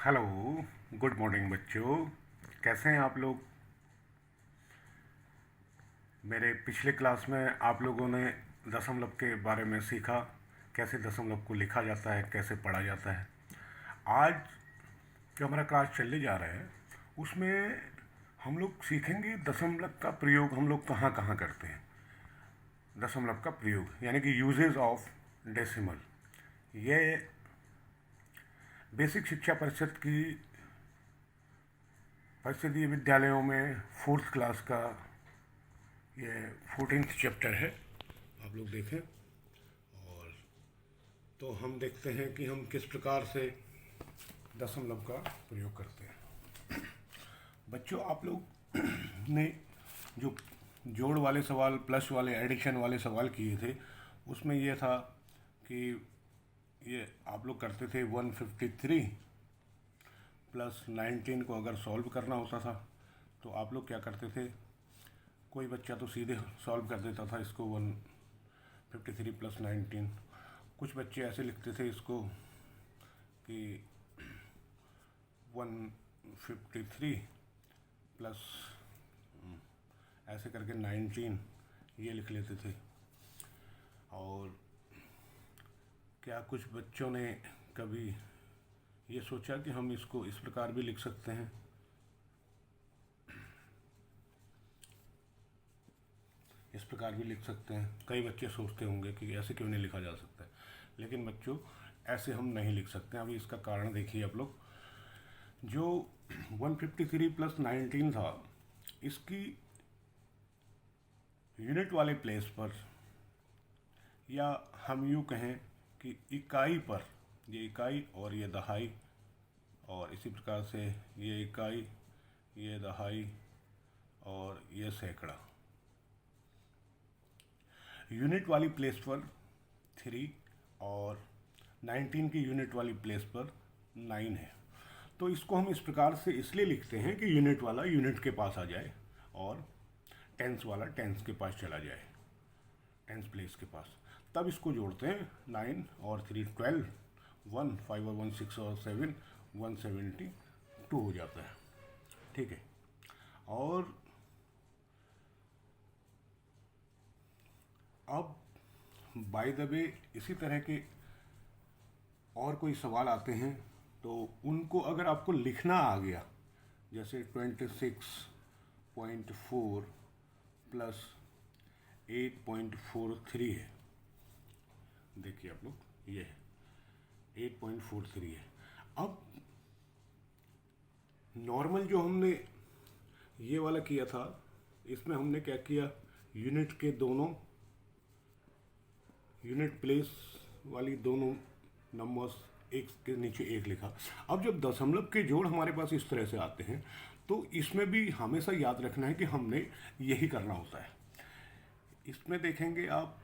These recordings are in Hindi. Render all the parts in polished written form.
हेलो, गुड मॉर्निंग बच्चों। कैसे हैं आप लोग? मेरे पिछले क्लास में आप लोगों ने दशमलव के बारे में सीखा, कैसे दशमलव को लिखा जाता है, कैसे पढ़ा जाता है। आज जो हमारा क्लास चलने जा रहा है उसमें हम लोग सीखेंगे दशमलव का प्रयोग हम लोग कहाँ कहाँ करते हैं। दशमलव का प्रयोग यानी कि यूजेज ऑफ डेसिमल। ये बेसिक शिक्षा परिषद की परिषदीय विद्यालयों में फोर्थ क्लास का ये 14th चैप्टर है। आप लोग देखें और तो हम देखते हैं कि हम किस प्रकार से दशमलव का प्रयोग करते हैं। बच्चों, आप लोग ने जो जोड़ वाले सवाल, प्लस वाले, एडिशन वाले सवाल किए थे उसमें ये था कि ये आप लोग करते थे 153 प्लस 19 को अगर सॉल्व करना होता था तो आप लोग क्या करते थे, कोई बच्चा तो सीधे सॉल्व कर देता था इसको 153 प्लस 19। कुछ बच्चे ऐसे लिखते थे इसको कि 153 प्लस ऐसे करके 19 ये लिख लेते थे। और क्या कुछ बच्चों ने कभी ये सोचा कि हम इसको इस प्रकार भी लिख सकते हैं? इस प्रकार भी लिख सकते हैं। कई बच्चे सोचते होंगे कि ऐसे क्यों नहीं लिखा जा सकता है, लेकिन बच्चों ऐसे हम नहीं लिख सकते। अभी इसका कारण देखिए आप लोग। जो 153 प्लस 19 था, इसकी यूनिट वाले प्लेस पर, या हम यूँ कहें कि इकाई पर, ये इकाई और ये दहाई, और इसी प्रकार से ये इकाई, ये दहाई और ये सैकड़ा, यूनिट वाली प्लेस पर 3 और 19 की यूनिट वाली प्लेस पर 9 है। तो इसको हम इस प्रकार से इसलिए लिखते हैं कि यूनिट वाला यूनिट के पास आ जाए और टेंस वाला टेंस के पास चला जाए, टेंस प्लेस के पास। तब इसको जोड़ते हैं। 9 और 3 12, 1 5 और 1 6 और 7 172 हो जाता है। ठीक है। और अब बाय द वे इसी तरह के और कोई सवाल आते हैं तो उनको अगर आपको लिखना आ गया, जैसे 26.4 प्लस 8.43 है, देखिए आप लोग, ये है 8.43 है। अब नॉर्मल जो हमने ये वाला किया था, इसमें हमने क्या किया, यूनिट के दोनों, यूनिट प्लेस वाली दोनों नंबर्स एक के नीचे एक लिखा। अब जब दशमलव के जोड़ हमारे पास इस तरह से आते हैं तो इसमें भी हमेशा याद रखना है कि हमने यही करना होता है। इसमें देखेंगे आप,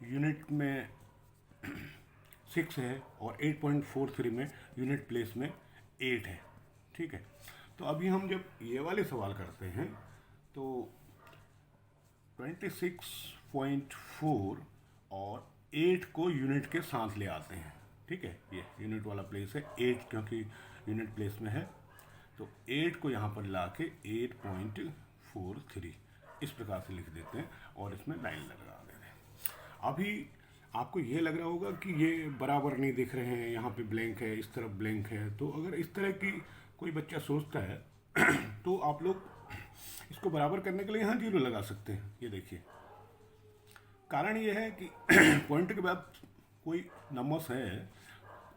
यूनिट में 6 है और 8.43 में यूनिट प्लेस में 8 है। ठीक है। तो अभी हम जब ये वाले सवाल करते हैं तो 26.4 और 8 को यूनिट के साथ ले आते हैं। ठीक है, ये यूनिट वाला प्लेस है 8, क्योंकि यूनिट प्लेस में है, तो 8 को यहाँ पर ला के 8.43 इस प्रकार से लिख देते हैं और इसमें लाइन लगा देते हैं। अभी आपको ये लग रहा होगा कि ये बराबर नहीं दिख रहे हैं, यहाँ पे ब्लैंक है, इस तरफ ब्लैंक है। तो अगर इस तरह की कोई बच्चा सोचता है तो आप लोग इसको बराबर करने के लिए यहाँ 0 लगा सकते हैं। ये देखिए, कारण ये है कि पॉइंट के बाद कोई नंबर्स है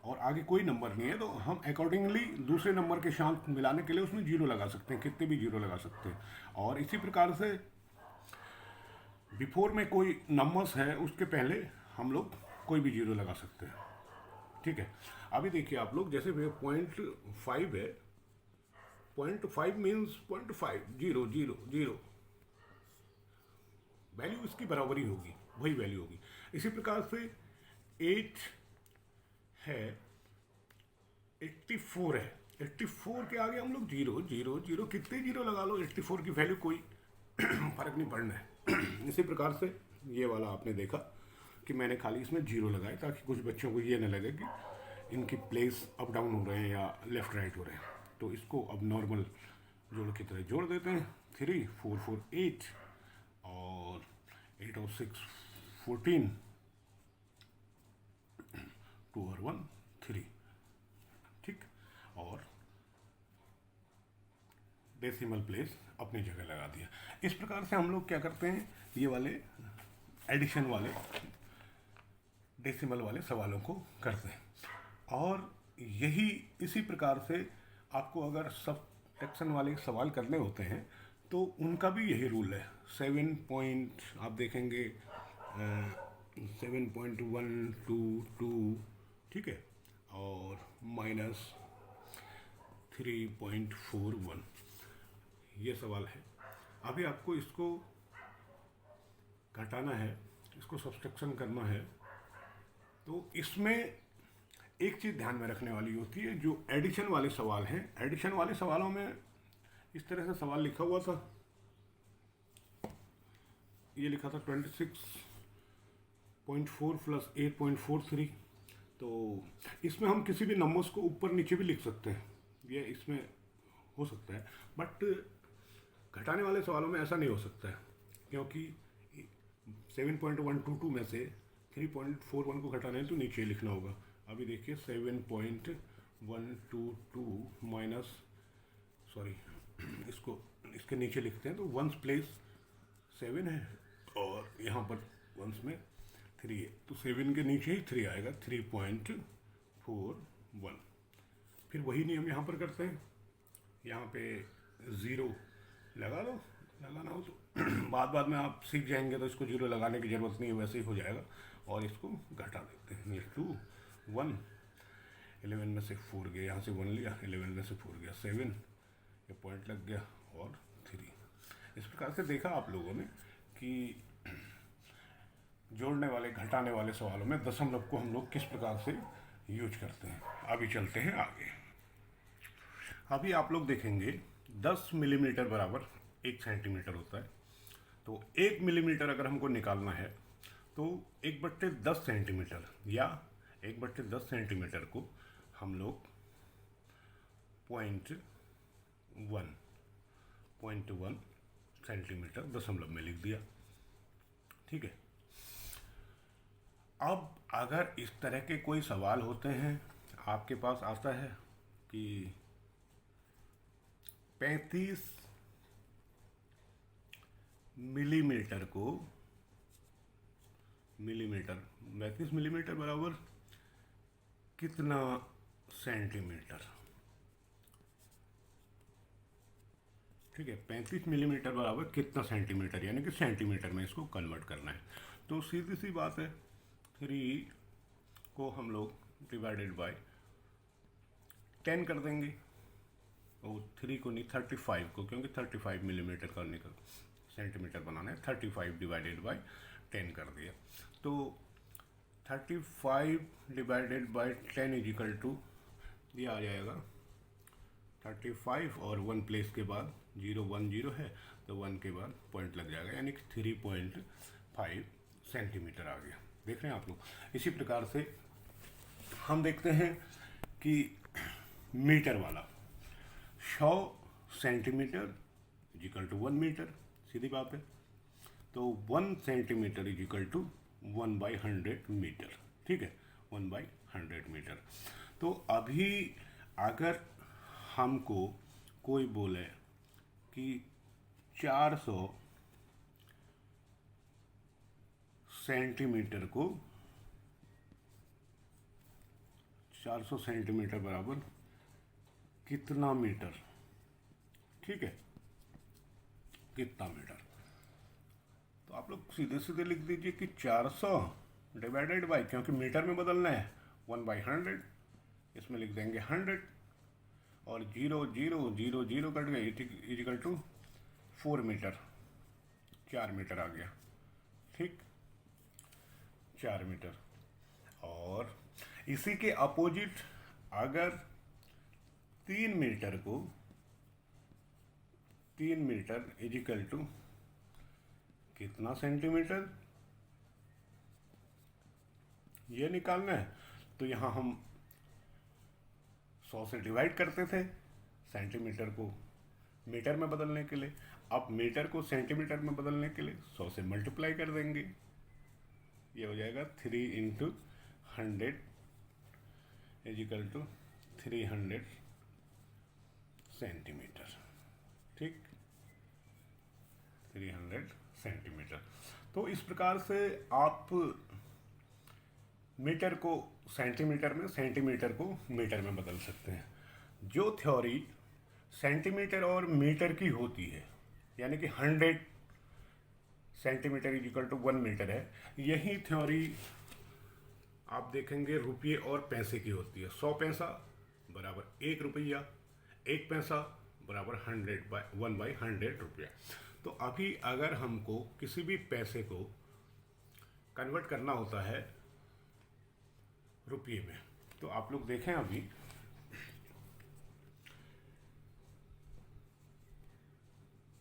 और आगे कोई नंबर नहीं है, तो हम अकॉर्डिंगली दूसरे नंबर के साथ मिलाने के लिए उसमें 0 लगा सकते हैं, कितने भी 0 लगा सकते हैं। और इसी प्रकार से बिफोर में कोई नंबर्स है उसके पहले हम लोग कोई भी 0 लगा सकते हैं। ठीक है। अभी देखिए आप लोग, जैसे 0.5 है, 0.5 मीन्स 0.5, 0 0 0, वैल्यू इसकी बराबरी होगी, वही वैल्यू होगी। इसी प्रकार से 8 है, 84 है, 84 के आगे हम लोग 0 0 0, कितने 0 लगा लो, 84 की वैल्यू कोई फर्क नहीं पड़ना है। इसी प्रकार से ये वाला आपने देखा कि मैंने खाली इसमें 0 लगाए ताकि कुछ बच्चों को ये न लगे कि इनकी प्लेस अप डाउन हो रहे हैं या लेफ़्ट राइट हो रहे हैं। तो इसको अब नॉर्मल जोड़ की तरह जोड़ देते हैं। 3 4 4 8 और 8 और 6 14, 2 और 1 3, ठीक। और डेसिमल प्लेस अपनी जगह लगा दिया। इस प्रकार से हम लोग क्या करते हैं, ये वाले एडिशन वाले डेसिमल वाले सवालों को करते हैं। और यही इसी प्रकार से आपको अगर सब्ट्रैक्शन वाले सवाल करने होते हैं तो उनका भी यही रूल है। 7 पॉइंट आप देखेंगे 7.122, ठीक है, और -3.41, ये सवाल है। अभी आपको इसको घटाना है, इसको सब्ट्रैक्शन करना है। तो इसमें एक चीज़ ध्यान में रखने वाली होती है, जो एडिशन वाले सवाल हैं, एडिशन वाले सवालों में इस तरह से सवाल लिखा हुआ था, ये लिखा था 26.4 + 8.43। तो इसमें हम किसी भी नंबर्स को ऊपर नीचे भी लिख सकते हैं, ये इसमें हो सकता है। बट घटाने वाले सवालों में ऐसा नहीं हो सकता है, क्योंकि 7.122 में से 3.41 को घटाना है तो नीचे लिखना होगा। अभी देखिए 7.122 माइनस, सॉरी, इसको इसके नीचे लिखते हैं तो वंस प्लेस 7 है और यहाँ पर वंस में 3 है, तो 7 के नीचे ही 3 आएगा, 3.41। फिर वही नियम यहाँ पर करते हैं, यहाँ पे 0 लगा दो, लगाना हो तो बाद में आप सीख जाएंगे तो इसको 0 लगाने की ज़रूरत नहीं है, वैसे ही हो जाएगा। और इसको घटा देते हैं, ये 2 1, 11 में से 4 गया, यहाँ से 1 लिया, 11 में से 4 गया 7, ये पॉइंट लग गया, और 3। इस प्रकार से देखा आप लोगों ने कि जोड़ने वाले घटाने वाले सवालों में दशमलव को हम लोग किस प्रकार से यूज करते हैं। अभी चलते हैं आगे। अभी आप लोग देखेंगे 10 मिलीमीटर बराबर 1 सेंटीमीटर होता है। तो 1 मिलीमीटर अगर हमको निकालना है तो 1/10 सेंटीमीटर या 1/10 सेंटीमीटर को हम लोग 0.1 सेंटीमीटर दशमलव में लिख दिया, ठीक है। अब अगर इस तरह के कोई सवाल होते हैं, आपके पास आता है कि 35 मिलीमीटर को 35 मिलीमीटर बराबर कितना सेंटीमीटर, ठीक है। 35 मिलीमीटर बराबर कितना सेंटीमीटर, यानी कि सेंटीमीटर में इसको कन्वर्ट करना है। तो सीधी सी बात है, 3 को हम लोग डिवाइडेड बाय 10 कर देंगे, और 3 को नहीं 35 को, क्योंकि 35 मिलीमीटर का निकल सेंटीमीटर बनाना है, 35 डिवाइडेड बाय 10 कर दिया। तो 35 divided by 10 is equal to, ये आ जाएगा 35 और 1 प्लेस के बाद 0 1 0 है तो 1 के बाद पॉइंट लग जाएगा, यानी कि 3.5 सेंटीमीटर आ गया। देख रहे हैं आप लोग। इसी प्रकार से हम देखते हैं कि मीटर वाला 100 centimetre is equal to 1 metre, सीधी बात है। तो 1 centimetre is equal to 1/100 metre, ठीक है, 1/100 मीटर। तो अभी अगर हमको कोई बोले कि 400 सेंटीमीटर को 400 सेंटीमीटर बराबर कितना मीटर, ठीक है, कितना मीटर, तो आप लोग सीधे सीधे लिख दीजिए कि 400 डिवाइडेड बाई, क्योंकि मीटर में बदलना है, 1/100, इसमें लिख देंगे 100, और 0 0 0 0 कट गए, इजिकल टू 4 मीटर, 4 मीटर आ गया, ठीक, 4 मीटर। और इसी के अपोजिट अगर 3 मीटर को 3 मीटर इजिकल टू कितना सेंटीमीटर, ये निकालना है। तो यहाँ हम 100 से डिवाइड करते थे सेंटीमीटर को मीटर में बदलने के लिए। अब मीटर को सेंटीमीटर में बदलने के लिए 100 से मल्टीप्लाई कर देंगे। ये हो जाएगा 3 into 100 is equal to 300 centimetre. ठीक, 300 सेंटीमीटर। तो इस प्रकार से आप मीटर को सेंटीमीटर में, सेंटीमीटर को मीटर में बदल सकते हैं। जो थ्योरी सेंटीमीटर और मीटर की होती है, यानी कि 100 centimetre is equal to 1 metre है, यही थ्योरी आप देखेंगे रुपये और पैसे की होती है। 100 पैसा बराबर 1 रुपया, 1 पैसा बराबर 1/100 रुपया। तो अभी अगर हमको किसी भी पैसे को कन्वर्ट करना होता है रुपये में, तो आप लोग देखें अभी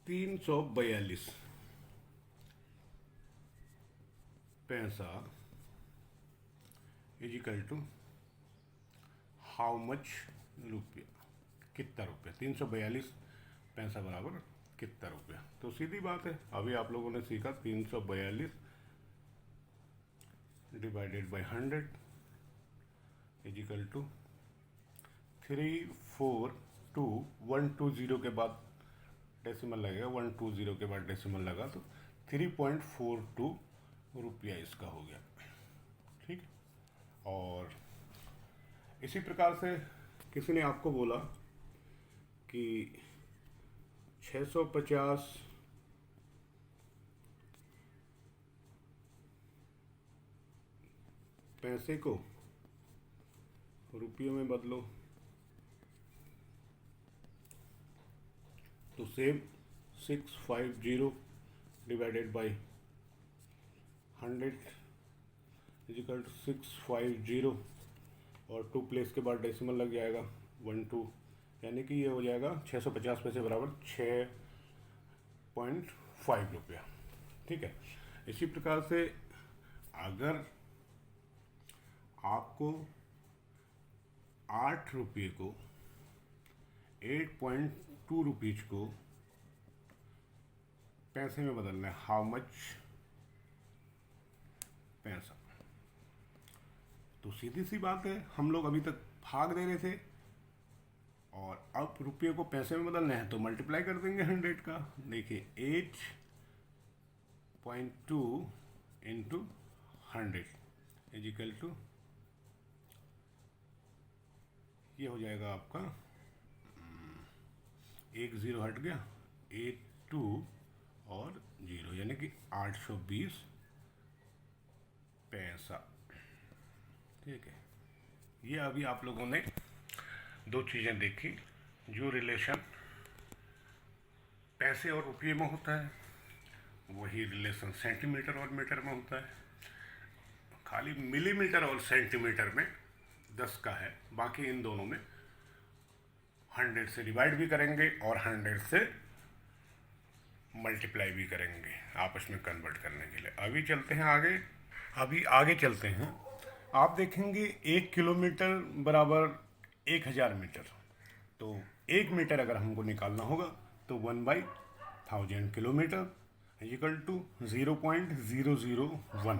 342 पैसा is equal to how much रुपया, कितना रुपया। 342 पैसा बराबर कितना रुपया। तो सीधी बात है, अभी आप लोगों ने सीखा 342 divided by 100 is equal to 342 120 के बाद डेसिमल लगेगा, 120 के बाद डेसिमल लगा तो 3.42 रुपया इसका हो गया। ठीक, और इसी प्रकार से किसी ने आपको बोला कि 650 पैसे को रुपये में बदलो, तो same 650 divided by 100 is equal to 650 और 2 प्लेस के बाद डेसिमल लग जाएगा 12, यानी कि ये हो जाएगा 650 पैसे बराबर 6.5 रुपया। ठीक है, इसी प्रकार से अगर आपको 8 रुपये को 8.2 रुपीज को पैसे में बदलना है, हाउ मच पैसा, तो सीधी सी बात है, हम लोग अभी तक भाग दे रहे थे और अब रुपये को पैसे में बदलना है तो मल्टीप्लाई कर देंगे 100 का। देखिए 8.2 इंटू 100 इज इक्वल टू, ये हो जाएगा आपका, एक ज़ीरो हट गया, 82 और 0 यानी कि 820 पैसा। ठीक है, ये अभी आप लोगों ने दो चीज़ें देखी, जो रिलेशन पैसे और रुपये में होता है वही रिलेशन सेंटीमीटर और मीटर में होता है। खाली मिलीमीटर और सेंटीमीटर में 10 का है, बाकी इन दोनों में 100 से डिवाइड भी करेंगे और 100 से मल्टीप्लाई भी करेंगे आपस में कन्वर्ट करने के लिए। अभी चलते हैं आगे, अभी आगे चलते हैं। आप देखेंगे 1 किलोमीटर बराबर 1000 मीटर, तो 1 मीटर अगर हमको निकालना होगा तो 1/1000 किलोमीटर इज इक्वल टू 0.001,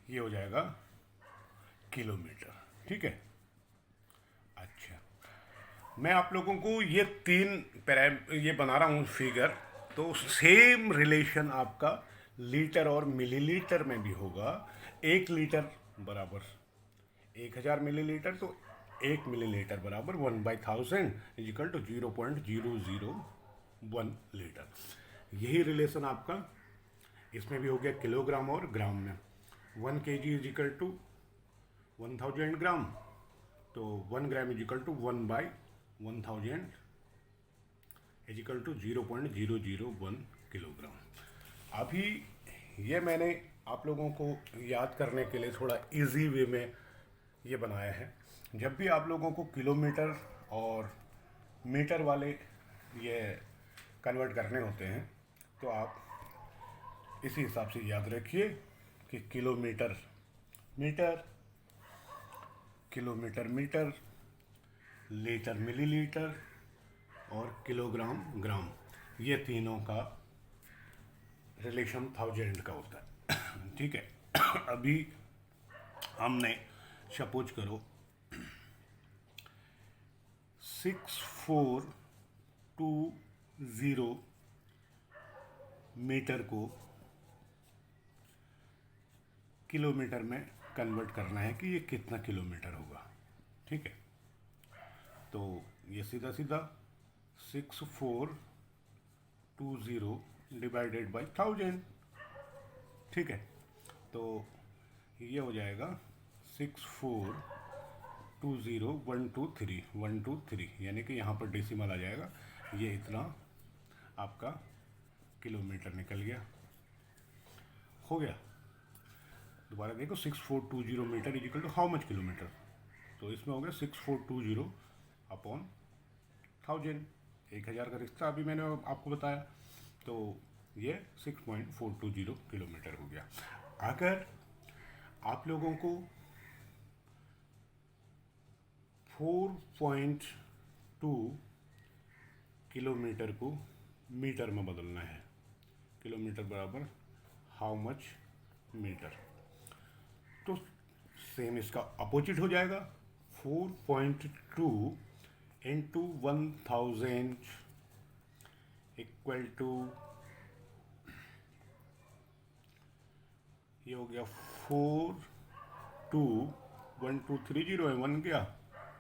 ये हो जाएगा किलोमीटर। ठीक है, अच्छा, मैं आप लोगों को ये ये बना रहा हूँ फिगर, तो सेम रिलेशन आपका लीटर और मिलीलीटर में भी होगा। 1 लीटर बराबर 1000 मिलीलीटर, तो 1 मिलीलीटर बराबर 1/1000 इज इक्वल टू 0.001 लीटर। यही रिलेशन आपका इसमें भी हो गया किलोग्राम और ग्राम में। 1 kg is equal to 1000 gram, तो 1 gram is equal to 1/1000 is equal to 0.001 kilogram. अभी ये मैंने आप लोगों को याद करने के लिए थोड़ा इजी वे में ये बनाया है। जब भी आप लोगों को किलोमीटर और मीटर वाले ये कन्वर्ट करने होते हैं तो आप इसी हिसाब से याद रखिए कि kilometre metre kilometre metre, litre millilitre और किलोग्राम ग्राम, ये तीनों का रिलेशन 1000 का होता है। ठीक है। अभी हमने सपोज करो 6420 मीटर को किलोमीटर में कन्वर्ट करना है कि ये कितना किलोमीटर होगा। ठीक है, तो ये सीधा सीधा 6420 डिवाइडेड बाई 1000। ठीक है, तो ये हो जाएगा 6420 123 यानी कि यहाँ पर डेसिमल आ जाएगा, ये इतना आपका किलोमीटर निकल गया। हो गया। दोबारा देखो 6420 metre is equal to how much kilometre, तो इसमें हो गया 6420 अपॉन 1000, 1000 का रिश्ता अभी मैंने आपको बताया, तो ये 6.420 किलोमीटर हो गया। अगर आप लोगों को 4.2 किलोमीटर को मीटर में बदलना है, किलोमीटर बराबर हाउ मच मीटर, तो सेम इसका अपोजिट हो जाएगा। 4.2 इंटू 1000 इक्वल टू, ये हो गया 42123 है, 1 गया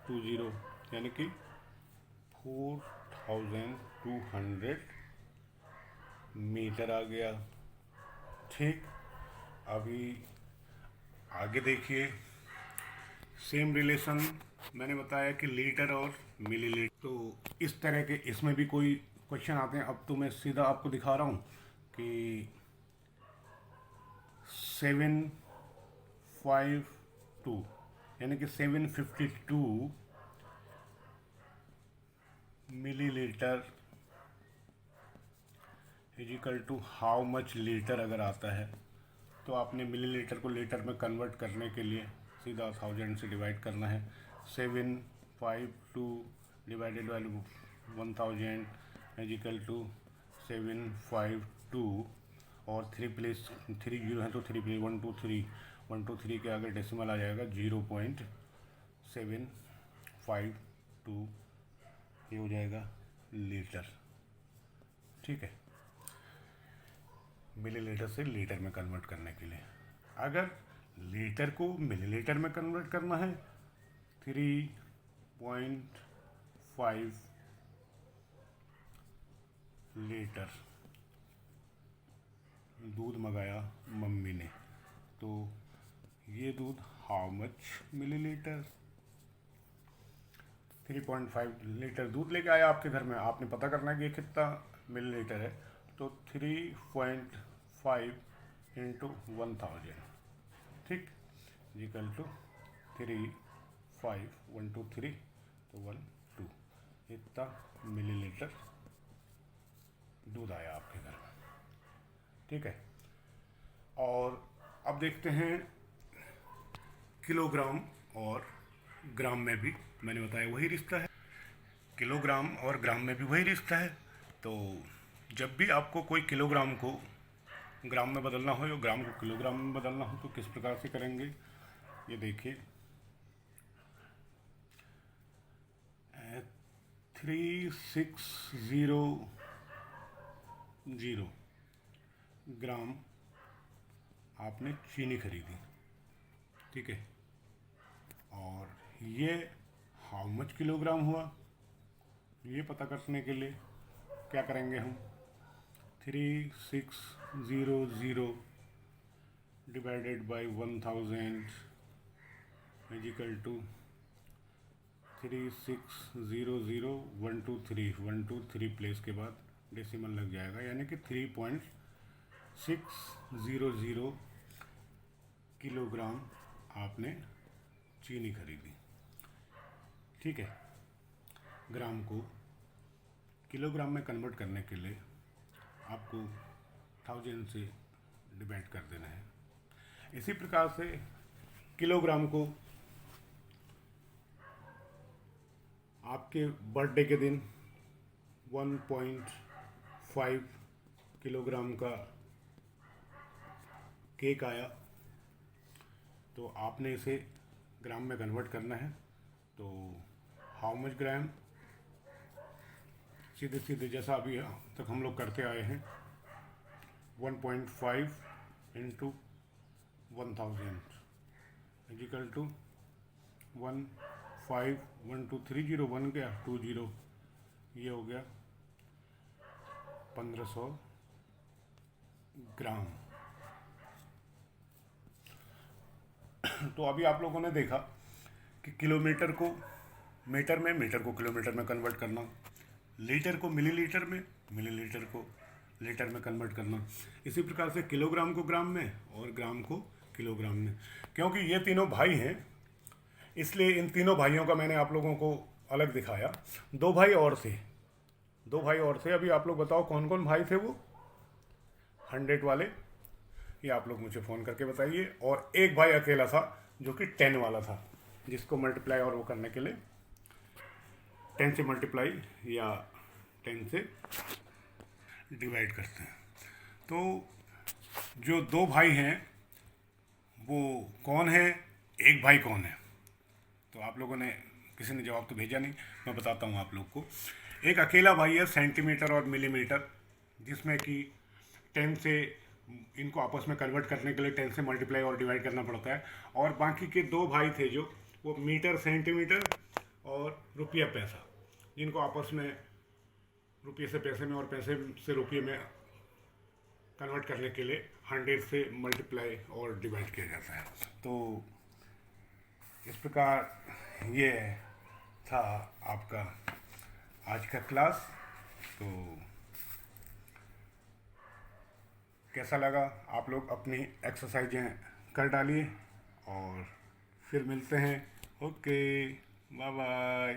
20 यानी कि 4200 मीटर आ गया। ठीक, अभी आगे देखिए, सेम रिलेशन मैंने बताया कि लीटर और मिलीलीटर, तो इस तरह के इसमें भी कोई क्वेश्चन आते हैं। अब तो मैं सीधा आपको दिखा रहा हूँ कि 752 यानी कि 752 millilitre is equal to how much litre अगर आता है, तो आपने मिलीलीटर को लीटर में कन्वर्ट करने के लिए सीधा 1000 से डिवाइड करना है। 752 डिवाइडेड बाई 1000 इजिकल टू 752 और 3 प्लेस 3 जीरो है तो 3 प्लेस 123 के आगे डेसिमल आ जाएगा 0.752, ये हो जाएगा लीटर। ठीक है, मिलीलीटर से लीटर में कन्वर्ट करने के लिए। अगर लीटर को मिलीलीटर में कन्वर्ट करना है, 3.5 लीटर दूध मंगाया मम्मी ने, तो ये दूध हाउ मच मिलीलीटर, 3.5 लीटर दूध लेके आया आपके घर में, आपने पता करना है कि ये कितना मिलीलीटर है, तो 3.5 इंटू 1000, ठीक, इक्वल टू 35123 तो 12 इतना मिलीलीटर दूध आया आपके घर में। ठीक है, और अब देखते हैं किलोग्राम और ग्राम में भी मैंने बताया वही रिश्ता है, किलोग्राम और ग्राम में भी वही रिश्ता है। तो जब भी आपको कोई किलोग्राम को ग्राम में बदलना हो या ग्राम को किलोग्राम में बदलना हो तो किस प्रकार से करेंगे, ये देखिए 3600 ग्राम आपने चीनी खरीदी, ठीक है, और ये हाउ मच किलोग्राम हुआ, ये पता करने के लिए क्या करेंगे हम, 3600 divided by 1000 is equal to 3600 123 place के बाद डेसिमल लग जाएगा, यानी कि 3.600 किलोग्राम आपने चीनी खरीदी। ठीक है, ग्राम को किलोग्राम में कन्वर्ट करने के लिए आपको 1000 से डिवाइड कर देना है। इसी प्रकार से किलोग्राम को आपके बर्थडे के दिन 1.5 किलोग्राम का केक आया, तो आपने इसे ग्राम में कन्वर्ट करना है। तो हाउ मच ग्राम, सीधे सीधे जैसा अभी तक हम लोग करते आए हैं, 1.5 इंटू 1000 इजिकल टू 1 5 1 2 3 0 1 गया 2 0, ये हो गया 1500 ग्राम। तो अभी आप लोगों ने देखा कि किलोमीटर को मीटर में, मीटर को किलोमीटर में कन्वर्ट करना, लीटर को मिलीलीटर में, मिलीलीटर को लीटर में कन्वर्ट करना, इसी प्रकार से किलोग्राम को ग्राम में और ग्राम को किलोग्राम में। क्योंकि ये तीनों भाई हैं, इसलिए इन तीनों भाइयों का मैंने आप लोगों को अलग दिखाया। दो भाई और थे, दो भाई और थे। अभी आप लोग बताओ कौन कौन भाई थे वो 100 वाले, ये आप लोग मुझे फ़ोन करके बताइए। और एक भाई अकेला था जो कि 10 वाला था, जिसको मल्टीप्लाई और वो करने के लिए 10 से मल्टीप्लाई या 10 से डिवाइड करते हैं। तो जो दो भाई हैं वो कौन है, एक भाई कौन है? तो आप लोगों ने, किसी ने जवाब तो भेजा नहीं, मैं बताता हूँ आप लोग को। एक अकेला भाई है सेंटीमीटर और मिलीमीटर, जिसमें कि 10 से, इनको आपस में कन्वर्ट करने के लिए 10 से मल्टीप्लाई और डिवाइड करना पड़ता है। और बाकी के दो भाई थे जो वो मीटर, सेंटीमीटर और रुपया पैसा, जिनको आपस में रुपये से पैसे में और पैसे से रुपये में कन्वर्ट करने के लिए 100 से मल्टीप्लाई और डिवाइड किया जाता है। तो इस प्रकार ये था आपका आज का क्लास। तो कैसा लगा, आप लोग अपनी एक्सरसाइजें कर डालिए और फिर मिलते हैं। Okay, bye bye.